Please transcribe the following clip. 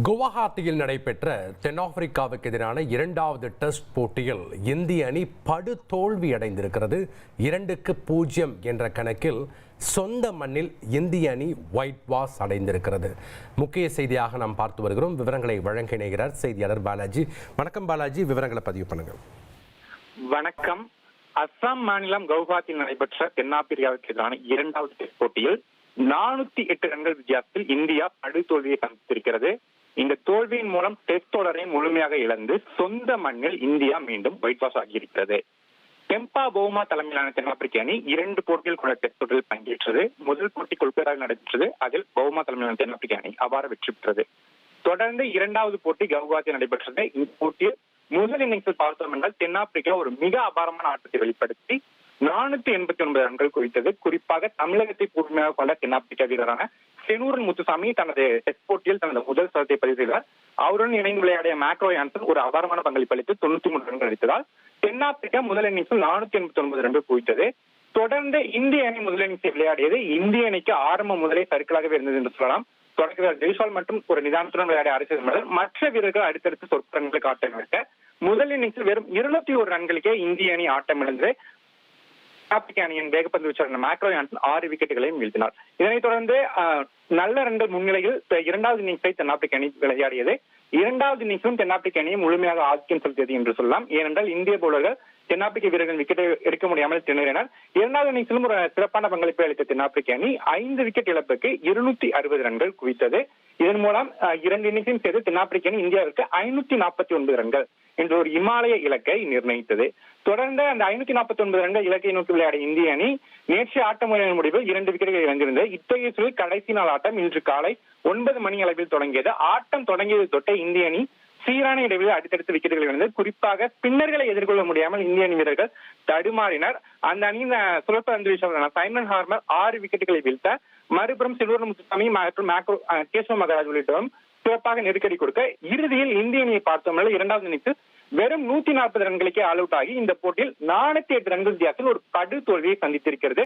குவஹாத்தியில் நடைபெற்ற தென்னாப்பிரிக்காவுக்கு எதிரான இரண்டாவது டெஸ்ட் போட்டியில் இந்திய அணி படுதோல்வி அடைந்திருக்கிறது. 2-0 என்ற கணக்கில் சொந்த மண்ணில் இந்திய அணி ஒயிட் வாஷ் அடைந்திருக்கிறது. முக்கிய செய்தியாக நாம் பார்த்து வருகிறோம். விவரங்களை வழங்க இணைகிறார் செய்தியாளர் பாலாஜி. வணக்கம் பாலாஜி, விவரங்களை பதிவு பண்ணுங்க. வணக்கம். அஸ்ஸாம் மாநிலம் கவுஹாத்தியில் நடைபெற்ற தென்னாப்பிரிக்காவுக்கு எதிரான இரண்டாவது டெஸ்ட் போட்டியில் 408 ரன்கள் வித்தியாசத்தில் இந்தியா படுதோல்வியை சந்தித்திருக்கிறது. இந்த தோல்வியின் மூலம் டெஸ்ட் தொடரை முழுமையாக இழந்து சொந்த மண்ணில் இந்தியா மீண்டும் ஒயிட் வாஷ் ஆகியிருக்கிறது. கெம்பா பவுமா தலைமையிலான தென்னாப்பிரிக்க அணி 2 போட்டிகள் கொண்ட டெஸ்ட் தொடரில் பங்கேற்றது. முதல் போட்டி கொல்கத்தாவில் நடைபெற்றது. அதில் பவுமா தலைமையிலான தென்னாப்பிரிக்க அணி அபார வெற்றி பெற்றது. தொடர்ந்து இரண்டாவது போட்டி கவுஹாத்தியில் நடைபெற்றது. இந்த போட்டியில் முதல் இன்னிங்ஸில் பார்த்தோம் என்றால் தென்னாப்பிரிக்கா ஒரு மிக அபாரமான ஆட்டத்தை வெளிப்படுத்தி 489 ரன்கள் குவித்தது. குறிப்பாக தமிழகத்தை பூர்வமாக கொண்ட தென்னாப்பிரிக்கா வீரரான செனூரன் முத்துசாமி தனது டெஸ்ட் போட்டியில் தனது முதல் சதத்தை பதிவு செய்தார். அவருடன் இணைந்து விளையாடிய மேக்ரோ யான்சன் ஒரு அபாரமான பங்களிப்பு அளித்து 93 ரன்கள் அடித்ததால் தென்னாப்பிரிக்கா முதல் இன்னிங்ஸில் 489 ரன்கள் குவித்தது. தொடர்ந்து இந்திய அணி முதல் இன்னிங்ஸை விளையாடியது. இந்திய அணிக்கு ஆரம்ப முதலே சறுக்கலாகவே இருந்தது என்று சொல்லலாம். தொடக்க வீரர் ஜெய்ஸ்வால் மற்றும் ஒரு நிதானத்துடன் விளையாடிய அரசியல் மற்ற வீரர்கள் அடுத்தடுத்து சொற்ப ரன்களுக்கு ஆட்டம் இழக்க முதல் இன்னிங்ஸில் வெறும் 201 ரன்களுக்கே இந்திய அணி ஆட்டம் இழந்தது. தென்னாப்பிரிக்க அணியின் வேகப்பந்து வீச்சாளர் மேக்ரோ யான்சன் 6 விக்கெட்டுகளையும் வீழ்த்தினார். இதனைத் தொடர்ந்து நல்ல ரன்கள் முன்னிலையில் இரண்டாவது இன்னிங்ஸை தென்னாப்பிரிக்க அணி விளையாடியது. இரண்டாவது இன்னிங்ஸும் தென்னாப்பிரிக்க அணியை முழுமையாக ஆதிக்கம் செலுத்தியது என்று சொல்லலாம். ஏனென்றால் இந்திய பவுலர்கள் தென்னாப்பிரிக்க வீரர்கள் விக்கெட்டை எடுக்க முடியாமல் திணறினர். இரண்டாவது இன்னிங்ஸிலும் ஒரு சிறப்பான பங்களிப்பை அளித்த தென்னாப்பிரிக்க அணி 5 விக்கெட் இழப்புக்கு 260 ரன்கள் குவித்தது. இதன் மூலம் 2 இன்னிங்ஸையும் சேர்த்து தென்னாப்பிரிக்க அணி இந்தியாவிற்கு 549 ரன்கள் என்ற ஒரு இமாலய இலக்கை நிர்ணயித்தது. தொடர்ந்து அந்த 549 ரன்கள் இலக்கை நோக்கி விளையாடிய இந்திய அணி நேற்று ஆட்ட முறையின் முடிவில் 2 விக்கெட்டுகள் இழந்திருந்தது. இத்தகைய சூழலில் கடைசி நாள் ஆட்டம் இன்று காலை 9 மணி அளவில் தொடங்கியது. ஆட்டம் தொடங்கியது தொட்ட இந்திய அணி சீரான இடைவெளியில் அடுத்தடுத்து விக்கெட்டுகள் இழந்தது. குறிப்பாக ஸ்பின்னர்களை எதிர்கொள்ள முடியாமல் இந்திய அணி வீரர்கள் தடுமாறினர். அந்த அணியின் சுழற்ப பந்து வீச்சாளரான சைமன் ஹார்மர் 6 விக்கெட்டுகளை வீழ்த்த, மறுபுறம் செனூரன் முத்துசாமி மற்றும் கேசவ மகாராஜ் உள்ளிட்டோரும் சிறப்பாக நெருக்கடி கொடுக்க, இறுதியில் இந்திய அணியை பார்த்தோம்னா இரண்டாவது இன்னிங்ஸில் வெறும் 140 ரன்களுக்கே ஆல் அவுட் ஆகி இந்த போட்டியில் 408 ரன்கள் வித்தியாசத்தில் ஒரு படு தோல்வியை சந்தித்திருக்கிறது.